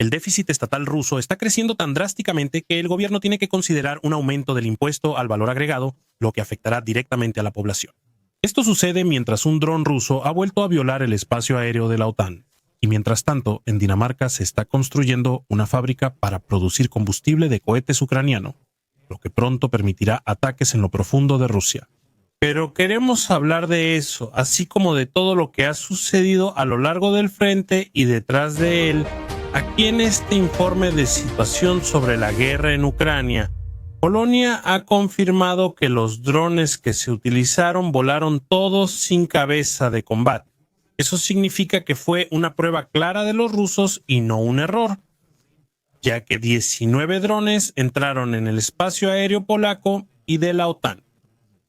El déficit estatal ruso está creciendo tan drásticamente que el gobierno tiene que considerar un aumento del impuesto al valor agregado, lo que afectará directamente a la población. Esto sucede mientras un dron ruso ha vuelto a violar el espacio aéreo de la OTAN. Y mientras tanto, en Dinamarca se está construyendo una fábrica para producir combustible de cohetes ucraniano, lo que pronto permitirá ataques en lo profundo de Rusia. Pero queremos hablar de eso, así como de todo lo que ha sucedido a lo largo del frente y detrás de él, aquí en este informe de situación sobre la guerra en Ucrania. Polonia ha confirmado que los drones que se utilizaron volaron todos sin cabeza de combate. Eso significa que fue una prueba clara de los rusos y no un error, ya que 19 drones entraron en el espacio aéreo polaco y de la OTAN.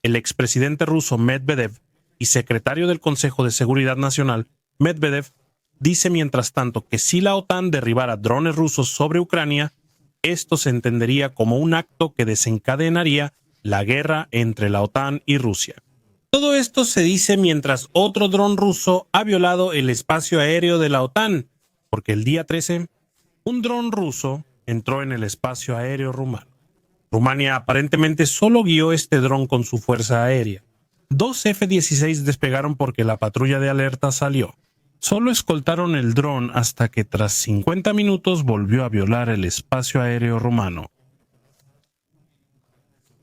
El expresidente ruso Medvedev y secretario del Consejo de Seguridad Nacional, Medvedev, dice mientras tanto que si la OTAN derribara drones rusos sobre Ucrania, esto se entendería como un acto que desencadenaría la guerra entre la OTAN y Rusia. Todo esto se dice mientras otro dron ruso ha violado el espacio aéreo de la OTAN, porque el día 13, un dron ruso entró en el espacio aéreo rumano. Rumania aparentemente solo guió este dron con su fuerza aérea. 2 F-16 despegaron porque la patrulla de alerta salió. Solo escoltaron el dron hasta que tras 50 minutos volvió a violar el espacio aéreo rumano.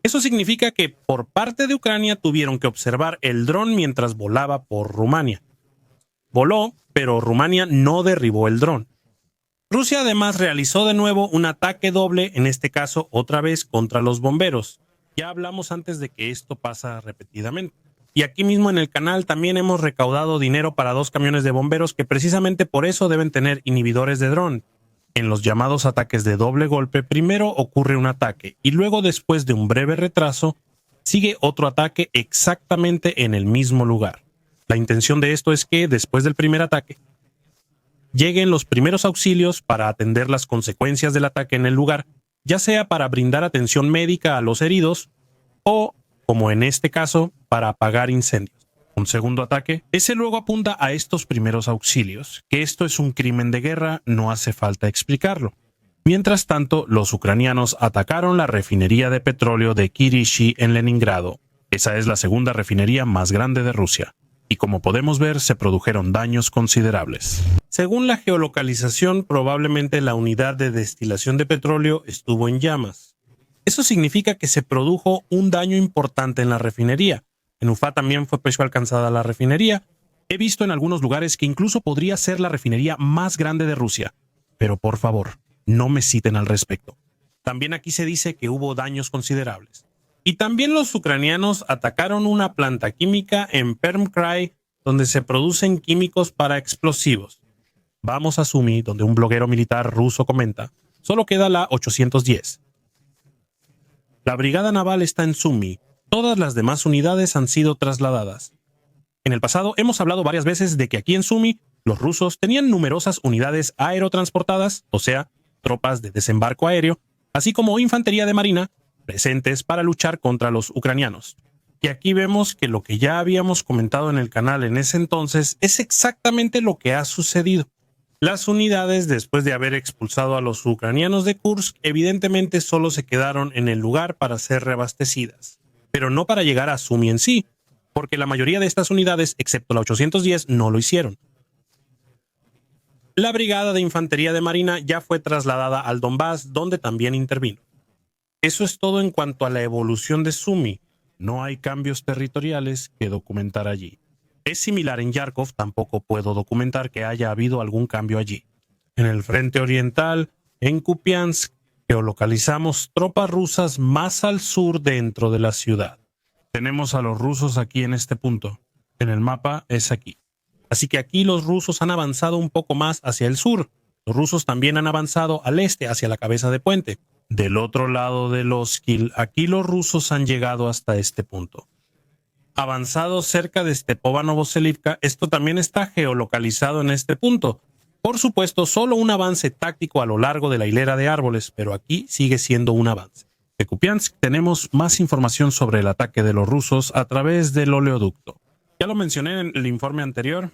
Eso significa que por parte de Ucrania tuvieron que observar el dron mientras volaba por Rumania. Voló, pero Rumania no derribó el dron. Rusia además realizó de nuevo un ataque doble, en este caso otra vez contra los bomberos. Ya hablamos antes de que esto pasa repetidamente. Y aquí mismo en el canal también hemos recaudado dinero para 2 camiones de bomberos que precisamente por eso deben tener inhibidores de dron. En los llamados ataques de doble golpe, primero ocurre un ataque y luego, después de un breve retraso, sigue otro ataque exactamente en el mismo lugar. La intención de esto es que, después del primer ataque, lleguen los primeros auxilios para atender las consecuencias del ataque en el lugar, ya sea para brindar atención médica a los heridos o, como en este caso, para apagar incendios. Un segundo ataque, ese luego apunta a estos primeros auxilios. Que esto es un crimen de guerra no hace falta explicarlo. Mientras tanto, los ucranianos atacaron la refinería de petróleo de Kirishi en Leningrado. Esa es la segunda refinería más grande de Rusia. Y como podemos ver, se produjeron daños considerables. Según la geolocalización, probablemente la unidad de destilación de petróleo estuvo en llamas. Eso significa que se produjo un daño importante en la refinería. En Ufa también fue alcanzada la refinería. He visto en algunos lugares que incluso podría ser la refinería más grande de Rusia. Pero por favor, no me citen al respecto. También aquí se dice que hubo daños considerables. Y también los ucranianos atacaron una planta química en Permkrai, donde se producen químicos para explosivos. Vamos a Sumy, donde un bloguero militar ruso comenta, solo queda la 810. La brigada naval está en Sumy. Todas las demás unidades han sido trasladadas. En el pasado hemos hablado varias veces de que aquí en Sumy los rusos tenían numerosas unidades aerotransportadas, o sea, tropas de desembarco aéreo, así como infantería de marina, presentes para luchar contra los ucranianos. Y aquí vemos que lo que ya habíamos comentado en el canal en ese entonces es exactamente lo que ha sucedido. Las unidades, después de haber expulsado a los ucranianos de Kursk, evidentemente solo se quedaron en el lugar para ser reabastecidas, pero no para llegar a Sumy en sí, porque la mayoría de estas unidades, excepto la 810, no lo hicieron. La brigada de infantería de marina ya fue trasladada al Donbass, donde también intervino. Eso es todo en cuanto a la evolución de Sumy. No hay cambios territoriales que documentar allí. Es similar en Yarkov, tampoco puedo documentar que haya habido algún cambio allí. En el frente oriental, en Kupiansk, geolocalizamos tropas rusas más al sur dentro de la ciudad. Tenemos a los rusos aquí en este punto. En el mapa es aquí. Así que aquí los rusos han avanzado un poco más hacia el sur. Los rusos también han avanzado al este, hacia la cabeza de puente. Del otro lado del Oskil, aquí los rusos han llegado hasta este punto. Avanzado cerca de Stepova-Novoselivka, esto también está geolocalizado en este punto. Por supuesto, solo un avance táctico a lo largo de la hilera de árboles, pero aquí sigue siendo un avance. En Kupiansk tenemos más información sobre el ataque de los rusos a través del oleoducto. Ya lo mencioné en el informe anterior.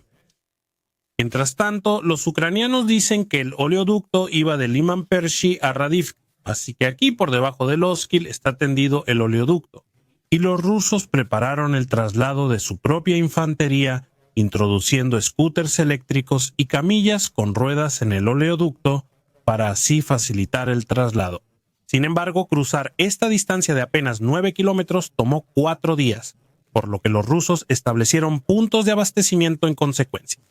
Mientras tanto, los ucranianos dicen que el oleoducto iba de Liman-Pershi a Radivka, así que aquí por debajo del Oskil está tendido el oleoducto. Y los rusos prepararon el traslado de su propia infantería, introduciendo scooters eléctricos y camillas con ruedas en el oleoducto para así facilitar el traslado. Sin embargo, cruzar esta distancia de apenas 9 kilómetros tomó 4 días, por lo que los rusos establecieron puntos de abastecimiento en consecuencia.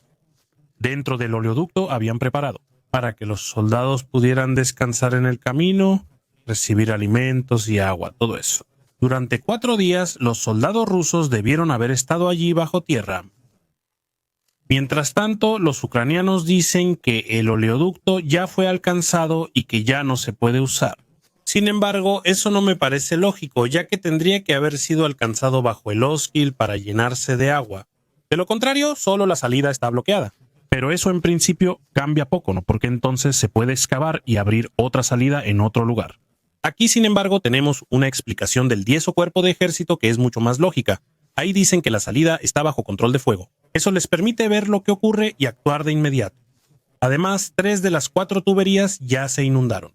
Dentro del oleoducto habían preparado para que los soldados pudieran descansar en el camino, recibir alimentos y agua, todo eso. Durante 4 días, los soldados rusos debieron haber estado allí bajo tierra. Mientras tanto, los ucranianos dicen que el oleoducto ya fue alcanzado y que ya no se puede usar. Sin embargo, eso no me parece lógico, ya que tendría que haber sido alcanzado bajo el Oskil para llenarse de agua. De lo contrario, solo la salida está bloqueada. Pero eso en principio cambia poco, ¿no? Porque entonces se puede excavar y abrir otra salida en otro lugar. Aquí, sin embargo, tenemos una explicación del 10 cuerpo de ejército que es mucho más lógica. Ahí dicen que la salida está bajo control de fuego. Eso les permite ver lo que ocurre y actuar de inmediato. Además, 3 de las 4 tuberías ya se inundaron.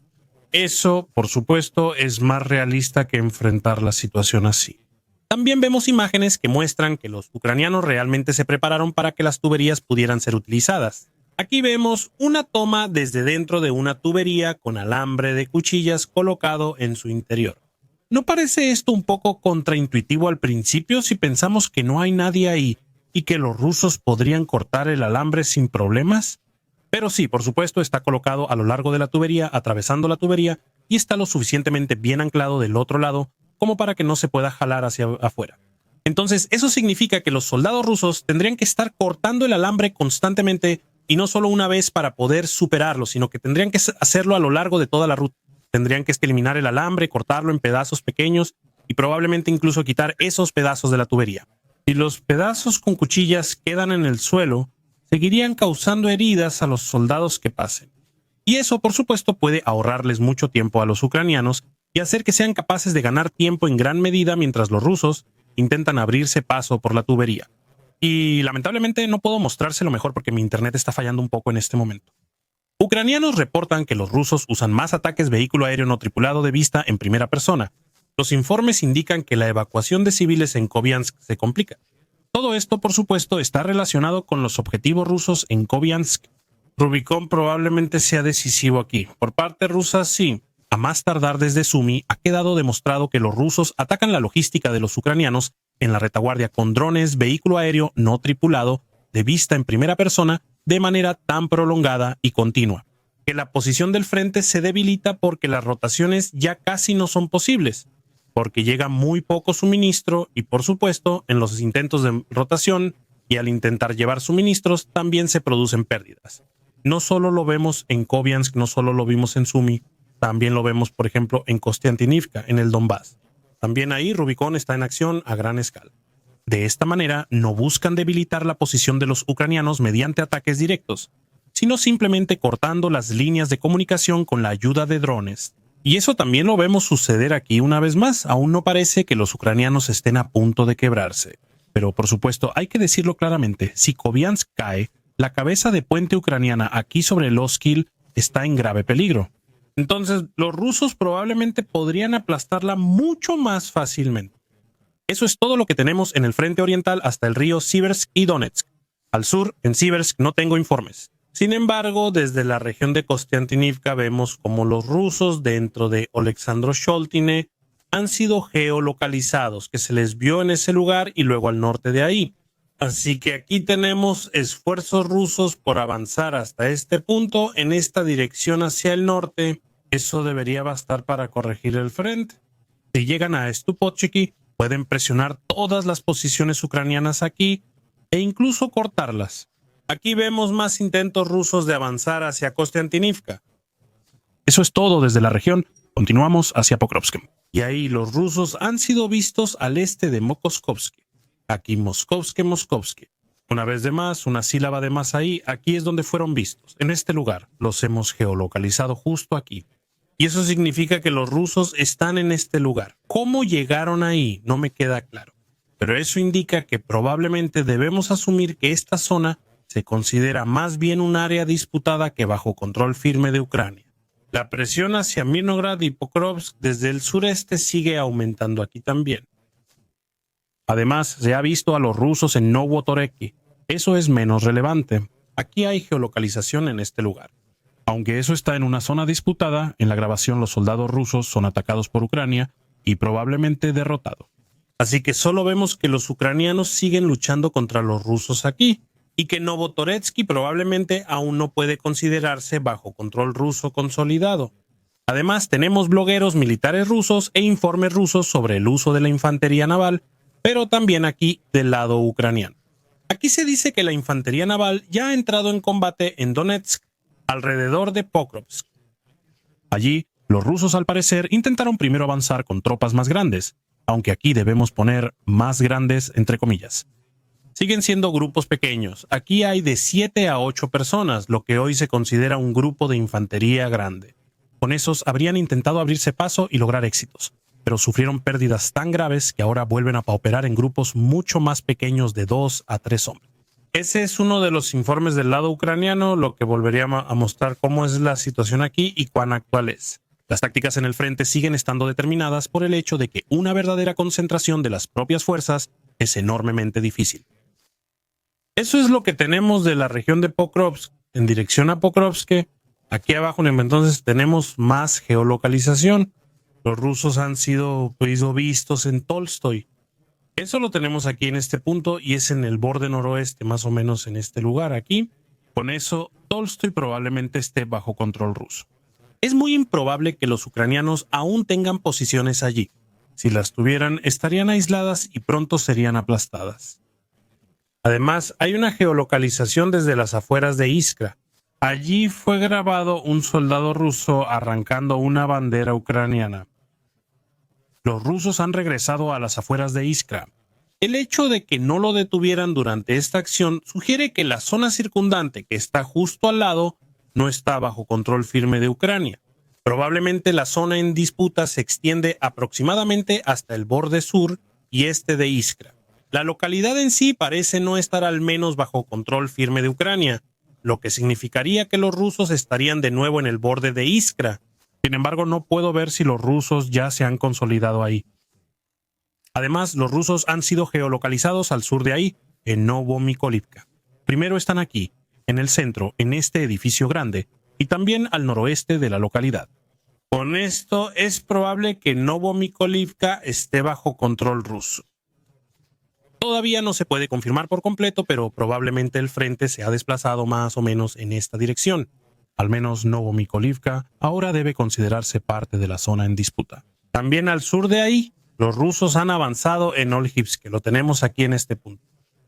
Eso, por supuesto, es más realista que enfrentar la situación así. También vemos imágenes que muestran que los ucranianos realmente se prepararon para que las tuberías pudieran ser utilizadas. Aquí vemos una toma desde dentro de una tubería con alambre de cuchillas colocado en su interior. ¿No parece esto un poco contraintuitivo al principio si pensamos que no hay nadie ahí y que los rusos podrían cortar el alambre sin problemas? Pero sí, por supuesto, está colocado a lo largo de la tubería, atravesando la tubería, y está lo suficientemente bien anclado del otro lado como para que no se pueda jalar hacia afuera. Entonces, eso significa que los soldados rusos tendrían que estar cortando el alambre constantemente y no solo una vez para poder superarlo, sino que tendrían que hacerlo a lo largo de toda la ruta. Tendrían que eliminar el alambre, cortarlo en pedazos pequeños y probablemente incluso quitar esos pedazos de la tubería. Si los pedazos con cuchillas quedan en el suelo, seguirían causando heridas a los soldados que pasen. Y eso, por supuesto, puede ahorrarles mucho tiempo a los ucranianos y hacer que sean capaces de ganar tiempo en gran medida mientras los rusos intentan abrirse paso por la tubería. Y lamentablemente no puedo mostrárselo mejor porque mi internet está fallando un poco en este momento. Ucranianos reportan que los rusos usan más ataques vehículo aéreo no tripulado de vista en primera persona. Los informes indican que la evacuación de civiles en Kupiansk se complica. Todo esto, por supuesto, está relacionado con los objetivos rusos en Kupiansk. Rubicón probablemente sea decisivo aquí. Por parte rusa, sí. A más tardar desde Sumy, ha quedado demostrado que los rusos atacan la logística de los ucranianos en la retaguardia con drones, vehículo aéreo no tripulado, de vista en primera persona, de manera tan prolongada y continua, que la posición del frente se debilita porque las rotaciones ya casi no son posibles, porque llega muy poco suministro y, por supuesto, en los intentos de rotación y al intentar llevar suministros también se producen pérdidas. No solo lo vemos en Kupiansk, no solo lo vimos en Sumy, también lo vemos, por ejemplo, en Kostiantynivka, en el Donbass. También ahí Rubicón está en acción a gran escala. De esta manera, no buscan debilitar la posición de los ucranianos mediante ataques directos, sino simplemente cortando las líneas de comunicación con la ayuda de drones. Y eso también lo vemos suceder aquí una vez más. Aún no parece que los ucranianos estén a punto de quebrarse. Pero, por supuesto, hay que decirlo claramente, si Kupiansk cae, la cabeza de puente ucraniana aquí sobre el Oskil está en grave peligro. Entonces, los rusos probablemente podrían aplastarla mucho más fácilmente. Eso es todo lo que tenemos en el frente oriental hasta el río Siversk y Donetsk. Al sur, en Siversk, no tengo informes. Sin embargo, desde la región de Kostiantynivka vemos como los rusos dentro de Oleksandro-Sholtine han sido geolocalizados, que se les vio en ese lugar y luego al norte de ahí. Así que aquí tenemos esfuerzos rusos por avanzar hasta este punto en esta dirección hacia el norte. Eso debería bastar para corregir el frente. Si llegan a Stupotchiki, pueden presionar todas las posiciones ucranianas aquí e incluso cortarlas. Aquí vemos más intentos rusos de avanzar hacia Kostiantynivka. Eso es todo desde la región. Continuamos hacia Pokrovsk. Y ahí los rusos han sido vistos al este de Mokoskovsky. Aquí Moskovsky. Una vez de más, una sílaba de más ahí, aquí es donde fueron vistos. En este lugar los hemos geolocalizado justo aquí. Y eso significa que los rusos están en este lugar. ¿Cómo llegaron ahí? No me queda claro. Pero eso indica que probablemente debemos asumir que esta zona se considera más bien un área disputada que bajo control firme de Ucrania. La presión hacia Mirnograd y Pokrovsk desde el sureste sigue aumentando aquí también. Además, se ha visto a los rusos en Novotoreki. Eso es menos relevante. Aquí hay geolocalización en este lugar. Aunque eso está en una zona disputada, en la grabación los soldados rusos son atacados por Ucrania y probablemente derrotados. Así que solo vemos que los ucranianos siguen luchando contra los rusos aquí, y que Novotoretsky probablemente aún no puede considerarse bajo control ruso consolidado. Además, tenemos blogueros militares rusos e informes rusos sobre el uso de la infantería naval, pero también aquí del lado ucraniano. Aquí se dice que la infantería naval ya ha entrado en combate en Donetsk, alrededor de Pokrovsk. Allí, los rusos al parecer intentaron primero avanzar con tropas más grandes, aunque aquí debemos poner más grandes entre comillas. Siguen siendo grupos pequeños. Aquí hay de 7 a 8 personas, lo que hoy se considera un grupo de infantería grande. Con esos habrían intentado abrirse paso y lograr éxitos, pero sufrieron pérdidas tan graves que ahora vuelven a operar en grupos mucho más pequeños de 2 a 3 hombres. Ese es uno de los informes del lado ucraniano, lo que volvería a mostrar cómo es la situación aquí y cuán actual es. Las tácticas en el frente siguen estando determinadas por el hecho de que una verdadera concentración de las propias fuerzas es enormemente difícil. Eso es lo que tenemos de la región de Pokrovsk en dirección a Pokrovsk. Aquí abajo entonces tenemos más geolocalización. Los rusos han sido vistos en Tolstoy. Eso lo tenemos aquí en este punto y es en el borde noroeste, más o menos en este lugar aquí. Con eso, Tolstoy probablemente esté bajo control ruso. Es muy improbable que los ucranianos aún tengan posiciones allí. Si las tuvieran, estarían aisladas y pronto serían aplastadas. Además, hay una geolocalización desde las afueras de Iskra. Allí fue grabado un soldado ruso arrancando una bandera ucraniana. Los rusos han regresado a las afueras de Iskra. El hecho de que no lo detuvieran durante esta acción sugiere que la zona circundante que está justo al lado no está bajo control firme de Ucrania. Probablemente la zona en disputa se extiende aproximadamente hasta el borde sur y este de Iskra. La localidad en sí parece no estar al menos bajo control firme de Ucrania, lo que significaría que los rusos estarían de nuevo en el borde de Iskra. Sin embargo, no puedo ver si los rusos ya se han consolidado ahí. Además, los rusos han sido geolocalizados al sur de ahí, en Novomykolivka. Primero están aquí, en el centro, en este edificio grande, y también al noroeste de la localidad. Con esto, es probable que Novomykolivka esté bajo control ruso. Todavía no se puede confirmar por completo, pero probablemente el frente se ha desplazado más o menos en esta dirección. Al menos Novomykolivka ahora debe considerarse parte de la zona en disputa. También al sur de ahí, los rusos han avanzado en Olgivsk, que lo tenemos aquí en este punto.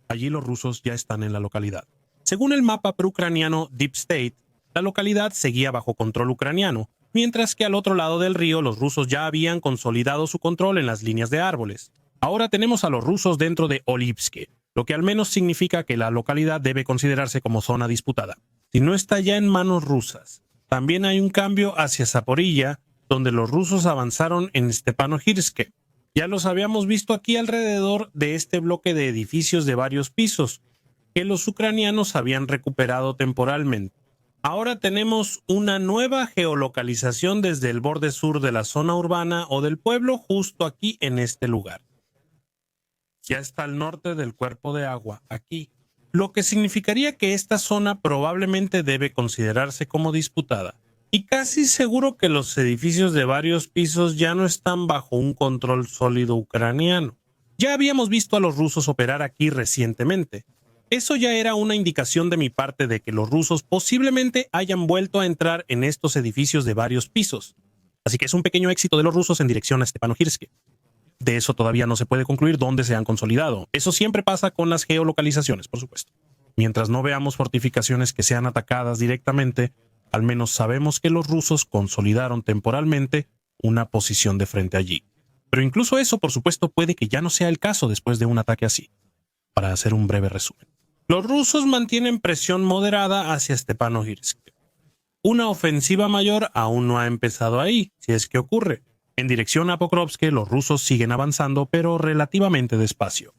Allí los rusos ya están en la localidad. Según el mapa proucraniano Deep State, la localidad seguía bajo control ucraniano, mientras que al otro lado del río los rusos ya habían consolidado su control en las líneas de árboles. Ahora tenemos a los rusos dentro de Olivske, lo que al menos significa que la localidad debe considerarse como zona disputada. Si no está ya en manos rusas. También hay un cambio hacia Zaporilla, donde los rusos avanzaron en Stepanohirsk. Ya los habíamos visto aquí alrededor de este bloque de edificios de varios pisos, que los ucranianos habían recuperado temporalmente. Ahora tenemos una nueva geolocalización desde el borde sur de la zona urbana o del pueblo, justo aquí en este lugar. Ya está al norte del cuerpo de agua, aquí, lo que significaría que esta zona probablemente debe considerarse como disputada. Y casi seguro que los edificios de varios pisos ya no están bajo un control sólido ucraniano. Ya habíamos visto a los rusos operar aquí recientemente. Eso ya era una indicación de mi parte de que los rusos posiblemente hayan vuelto a entrar en estos edificios de varios pisos. Así que es un pequeño éxito de los rusos en dirección a Stepanohirsk. De eso todavía no se puede concluir dónde se han consolidado. Eso siempre pasa con las geolocalizaciones, por supuesto. Mientras no veamos fortificaciones que sean atacadas directamente, al menos sabemos que los rusos consolidaron temporalmente una posición de frente allí. Pero incluso eso, por supuesto, puede que ya no sea el caso después de un ataque así. Para hacer un breve resumen. Los rusos mantienen presión moderada hacia Stepanohirsk. Una ofensiva mayor aún no ha empezado ahí, si es que ocurre. En dirección a Pokrovsk, los rusos siguen avanzando, pero relativamente despacio.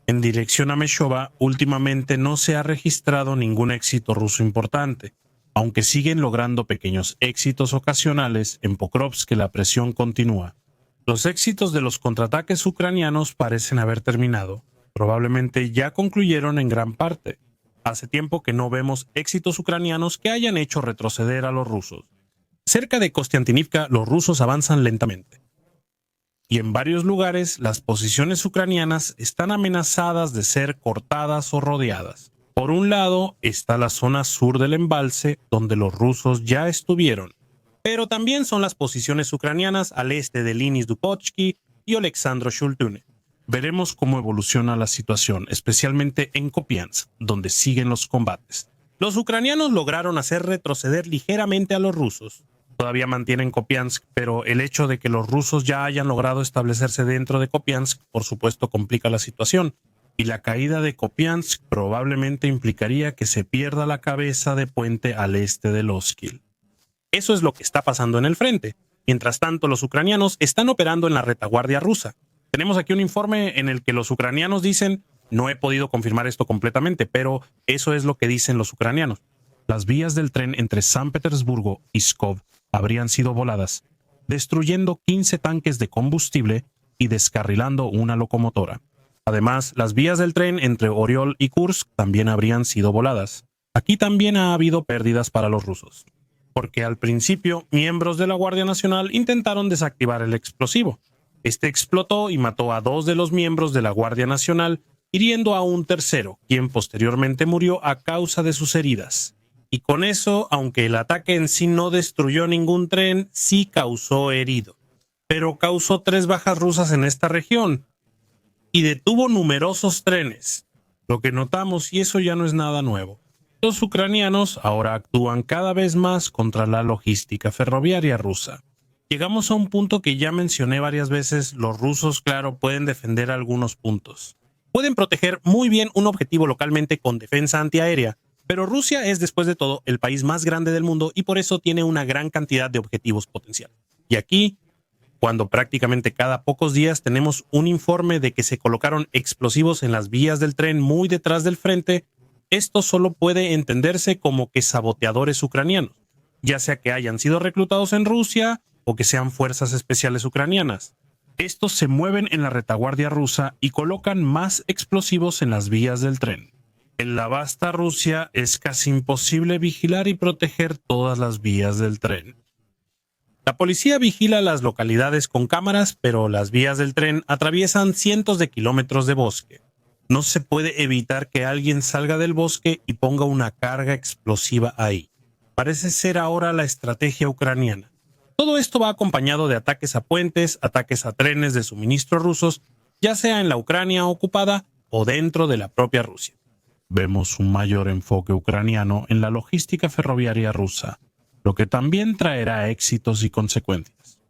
En dirección a Meshova, últimamente no se ha registrado ningún éxito ruso importante, aunque siguen logrando pequeños éxitos ocasionales en Pokrovsk, la presión continúa. Los éxitos de los contraataques ucranianos parecen haber terminado. Probablemente ya concluyeron en gran parte. Hace tiempo que no vemos éxitos ucranianos que hayan hecho retroceder a los rusos. Cerca de Kostiantynivka, los rusos avanzan lentamente. Y en varios lugares, las posiciones ucranianas están amenazadas de ser cortadas o rodeadas. Por un lado está la zona sur del embalse, donde los rusos ya estuvieron, pero también son las posiciones ucranianas al este de Linis Dupochki y Oleksandro Shultune. Veremos cómo evoluciona la situación, especialmente en Kupiansk, donde siguen los combates. Los ucranianos lograron hacer retroceder ligeramente a los rusos. Todavía mantienen Kupiansk, pero el hecho de que los rusos ya hayan logrado establecerse dentro de Kupiansk, por supuesto, complica la situación. Y la caída de Kupiansk probablemente implicaría que se pierda la cabeza de puente al este de Loskil. Eso es lo que está pasando en el frente. Mientras tanto, los ucranianos están operando en la retaguardia rusa. Tenemos aquí un informe en el que los ucranianos dicen, no he podido confirmar esto completamente, pero eso es lo que dicen los ucranianos. Las vías del tren entre San Petersburgo y Pskov habrían sido voladas, destruyendo 15 tanques de combustible y descarrilando una locomotora. Además, las vías del tren entre Oriol y Kursk también habrían sido voladas. Aquí también ha habido pérdidas para los rusos, porque al principio miembros de la Guardia Nacional intentaron desactivar el explosivo. Este explotó y mató a 2 de los miembros de la Guardia Nacional, hiriendo a un tercero, quien posteriormente murió a causa de sus heridas. Y con eso, aunque el ataque en sí no destruyó ningún tren, sí causó herido. Pero causó 3 bajas rusas en esta región y detuvo numerosos trenes. Lo que notamos, y eso ya no es nada nuevo, los ucranianos ahora actúan cada vez más contra la logística ferroviaria rusa. Llegamos a un punto que ya mencioné varias veces, los rusos, claro, pueden defender algunos puntos. Pueden proteger muy bien un objetivo localmente con defensa antiaérea, pero Rusia es, después de todo, el país más grande del mundo y por eso tiene una gran cantidad de objetivos potenciales. Y aquí, cuando prácticamente cada pocos días tenemos un informe de que se colocaron explosivos en las vías del tren muy detrás del frente, esto solo puede entenderse como que saboteadores ucranianos, ya sea que hayan sido reclutados en Rusia o que sean fuerzas especiales ucranianas. Estos se mueven en la retaguardia rusa y colocan más explosivos en las vías del tren. En la vasta Rusia es casi imposible vigilar y proteger todas las vías del tren. La policía vigila las localidades con cámaras, pero las vías del tren atraviesan cientos de kilómetros de bosque. No se puede evitar que alguien salga del bosque y ponga una carga explosiva ahí. Parece ser ahora la estrategia ucraniana. Todo esto va acompañado de ataques a puentes, ataques a trenes de suministro rusos, ya sea en la Ucrania ocupada o dentro de la propia Rusia. Vemos un mayor enfoque ucraniano en la logística ferroviaria rusa, lo que también traerá éxitos y consecuencias.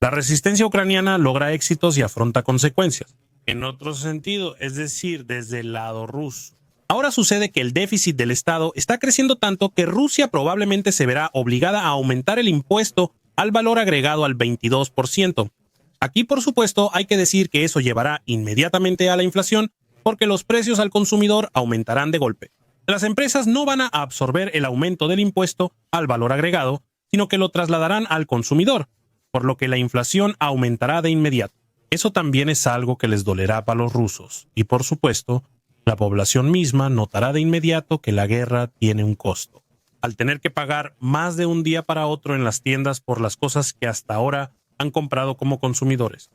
La resistencia ucraniana logra éxitos y afronta consecuencias. En otro sentido, es decir, desde el lado ruso. Ahora sucede que el déficit del Estado está creciendo tanto que Rusia probablemente se verá obligada a aumentar el impuesto al valor agregado al 22%. Aquí, por supuesto, hay que decir que eso llevará inmediatamente a la inflación porque los precios al consumidor aumentarán de golpe. Las empresas no van a absorber el aumento del impuesto al valor agregado, sino que lo trasladarán al consumidor, por lo que la inflación aumentará de inmediato. Eso también es algo que les dolerá para los rusos y, por supuesto, la población misma notará de inmediato que la guerra tiene un costo. Al tener que pagar más de un día para otro en las tiendas por las cosas que hasta ahora han comprado como consumidores.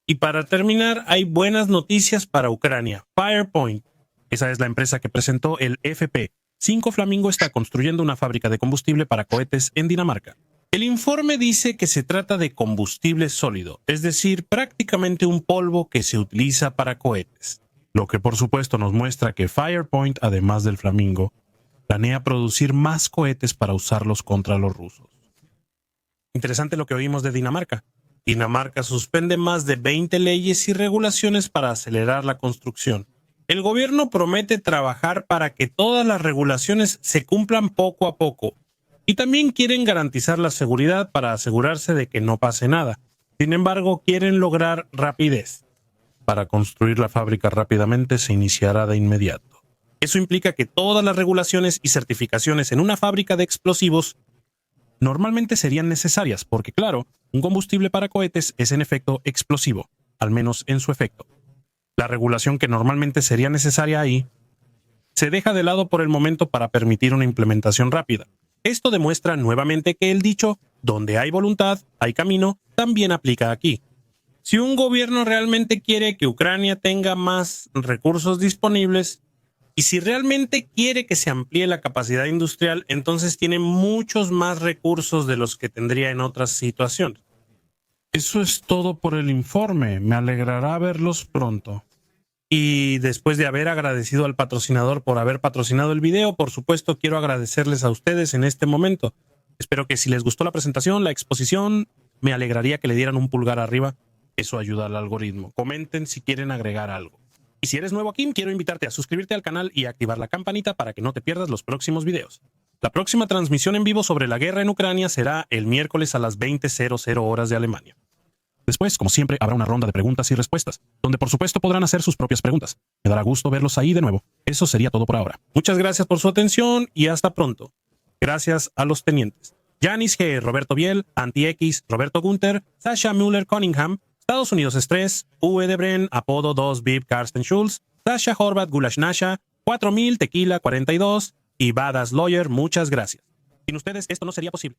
Y para terminar, hay buenas noticias para Ucrania. Firepoint, esa es la empresa que presentó el FP5 Flamingo, está construyendo una fábrica de combustible para cohetes en Dinamarca. El informe dice que se trata de combustible sólido, es decir, prácticamente un polvo que se utiliza para cohetes. Lo que por supuesto nos muestra que Firepoint, además del Flamingo, planea producir más cohetes para usarlos contra los rusos. Interesante lo que oímos de Dinamarca. Dinamarca suspende más de 20 leyes y regulaciones para acelerar la construcción. El gobierno promete trabajar para que todas las regulaciones se cumplan poco a poco y también quieren garantizar la seguridad para asegurarse de que no pase nada. Sin embargo, quieren lograr rapidez. para construir la fábrica rápidamente se iniciará de inmediato. Eso implica que todas las regulaciones y certificaciones en una fábrica de explosivos normalmente serían necesarias, porque claro, un combustible para cohetes es en efecto explosivo, al menos en su efecto. La regulación que normalmente sería necesaria ahí se deja de lado por el momento para permitir una implementación rápida. Esto demuestra nuevamente que el dicho, donde hay voluntad, hay camino, también aplica aquí. Si un gobierno realmente quiere que Ucrania tenga más recursos disponibles, y si realmente quiere que se amplíe la capacidad industrial, entonces tiene muchos más recursos de los que tendría en otras situaciones. Eso es todo por el informe. Me alegrará verlos pronto. Y después de haber agradecido al patrocinador por haber patrocinado el video, por supuesto quiero agradecerles a ustedes en este momento. Espero que si les gustó la presentación, la exposición, me alegraría que le dieran un pulgar arriba. Eso ayuda al algoritmo. Comenten si quieren agregar algo. Y si eres nuevo aquí, quiero invitarte a suscribirte al canal y activar la campanita para que no te pierdas los próximos videos. La próxima transmisión en vivo sobre la guerra en Ucrania será el miércoles a las 20:00 horas de Alemania. Después, como siempre, habrá una ronda de preguntas y respuestas, donde por supuesto podrán hacer sus propias preguntas. Me dará gusto verlos ahí de nuevo. Eso sería todo por ahora. Muchas gracias por su atención y hasta pronto. Gracias a los tenientes Yanis G., Roberto Biel, Anti-X, Roberto Gunther, Sasha Müller-Cunningham, Estados Unidos Estrés, Uwe de Bren, Apodo 2, Bib Karsten Schulz, Sasha Horvat Gulash Nasha, 4000 Tequila 42 y Badass Lawyer. Muchas gracias. Sin ustedes esto no sería posible.